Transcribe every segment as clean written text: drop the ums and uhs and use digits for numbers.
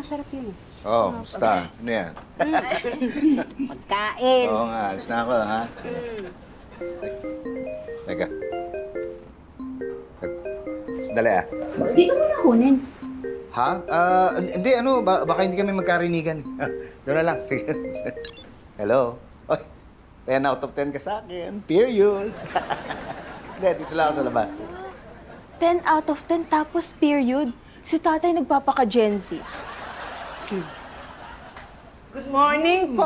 masarap yun eh. Oh, basta. Ano yan? Pagkain. Oo nga, alis na ako, ha? Teka. Sandali, ah. Di ko muna kunin. Ha? Hindi, ano, baka hindi kami magkarinigan. Doon na lang, sige. Hello? Oy, 10 out of 10 ka sa akin. Period. Hindi, dito lang ako sa labas. 10 out of 10 tapos period. Si tatay nagpapaka-Gen Z. Good morning po!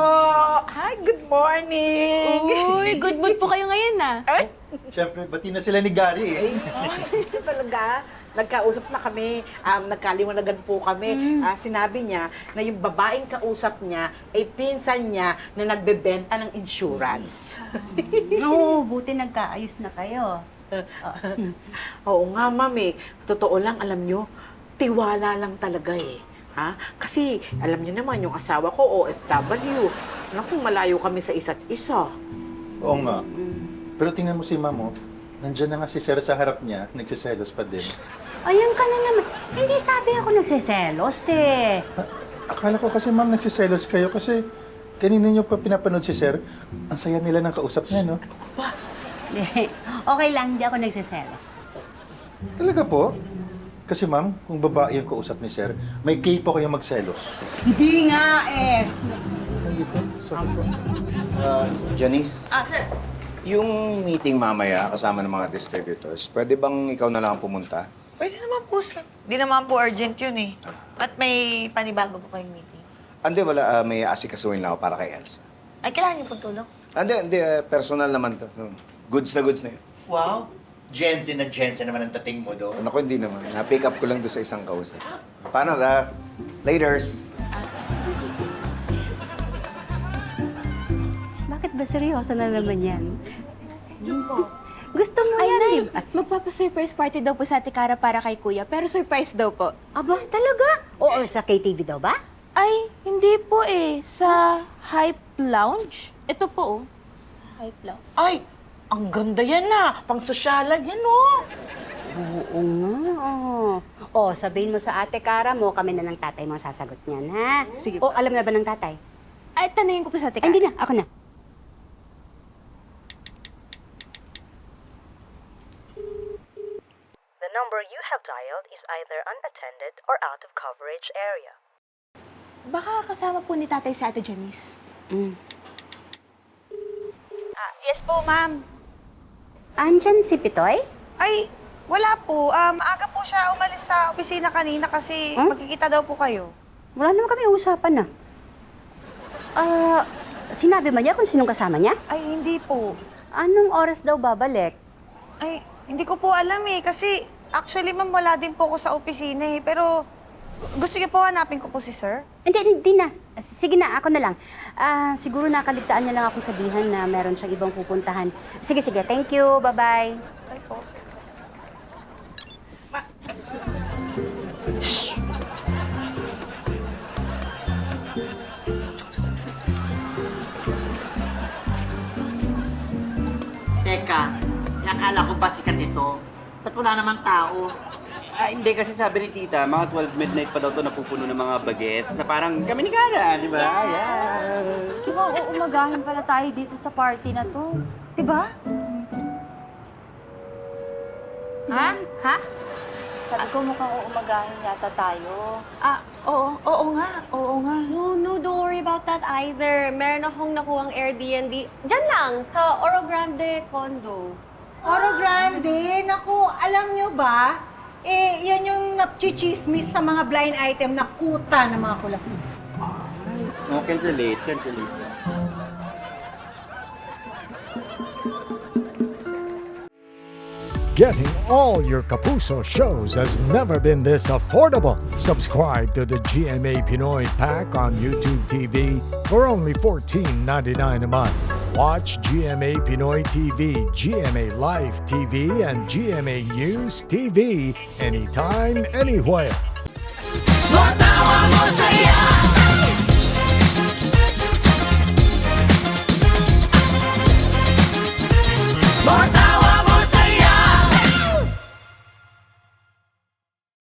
Hi, good morning! Uy, good mood po kayo ngayon Ay, Siyempre, bati na sila ni Gary eh. talaga. Nagkausap na kami, nagkaliwanagan po kami. Sinabi niya na yung babaeng kausap niya ay pinsan niya na nagbebenta ng insurance. Oo, buti nagkaayos na kayo. Oo nga, ma'am eh. Totoo lang, alam nyo, tiwala lang talaga eh. Ha? Kasi alam niyo naman, yung asawa ko, OFW. Naku, malayo kami sa isa't isa. Oo nga. Pero tingnan mo si Ma'am, oh. Nandiyan na nga si Sir sa harap niya, nagsiselos pa din. Ayan ka na naman. Hindi sabi ako nagsiselos eh. Akala ko kasi Ma'am, nagsiselos kayo kasi kanina niyo pa pinapanood si Sir. Ang saya nila ng kausap niya, no? Okay lang, hindi ako nagsiselos. Talaga po? Kasi Ma'am, kung babae yung kausap ni Sir, may kay po kayo magselos. Hindi nga eh. Hindi po? Sorry po. Janice? Sir. Yung meeting mamaya kasama ng mga distributors, pwede bang ikaw na lang pumunta? Pwede naman po, sir. Di naman po urgent yun eh. At may panibago po kayong meeting. Hindi, wala. May asikasuhin lang ako para kay Elsa. Ay, kailangan niyo pong tulong? Hindi. Personal naman to. Goods na yun. Wow! Gen Z naman ang dating mo doon. Ako, hindi naman. Na-pick up ko lang doon sa isang kausap. Paano, laters? Bakit ba seryoso na naman yan? Gusto mo Ay, yan, Nay, di ba? magpapa-surprise party daw po sa Ate Cara para kay Kuya. Pero surprise daw po. Aba, talaga? Oo, sa KTV daw ba? Ay, hindi po eh. Sa Hype Lounge. Ito po, oh. Hype Lounge. Ay, ang ganda yan na. Pang-sosyalan yan, oh. Oo nga. Oh, sabihin mo sa Ate Cara mo, kami na ng tatay mo ang sasagot niyan, ha? Sige O, alam na ba ng tatay? Ay, tanungin ko po sa Ate Ay, Cara. hindi na. Ako na. The number you have dialed is either unattended or out of coverage area. Baka kasama po ni tatay si Ate Janice. Yes po, ma'am. Andyan si Pitoy? Ay, wala po. Aga po siya umalis sa opisina kanina kasi magkikita daw po kayo. Wala naman kami usapan na. Sinabi ba niya kung sinong kasama niya? Ay, hindi po. Anong oras daw babalik? Ay, hindi ko po alam eh. Kasi actually, ma'am, wala din po ako sa opisina eh. Pero gusto niyo po hanapin ko po si sir? Hindi na. Sige na, ako na lang. Siguro nakaligtaan niya lang akong sabihan na meron siyang ibang pupuntahan. Sige, thank you. Bye-bye. Ay po. Teka, akala ko ba sikat ito? Ba't wala namang tao? Hindi kasi sabi ni tita, mga 12 midnight pa daw to napupuno ng mga bagets na parang kami ni Gara, di ba? Yeah. Diba, uumagahin pala tayo dito sa party na to. Diba? Ha? Ha? Sabi ko mukhang uumagahin yata tayo. Oo nga. No, don't worry about that either. Meron akong nakuhang Airbnb. Diyan lang, sa Oro Grande condo. Oro Grande, naku, alam nyo ba? Yan yung napchichismis sa mga blind item na kuta ng mga kulasis. No, can't relate. Getting all your Kapuso shows has never been this affordable. Subscribe to the GMA Pinoy Pack on YouTube TV for only $14.99 a month. Watch GMA Pinoy TV, GMA Live TV, and GMA News TV anytime, anywhere. Matawa mo saya. Matawa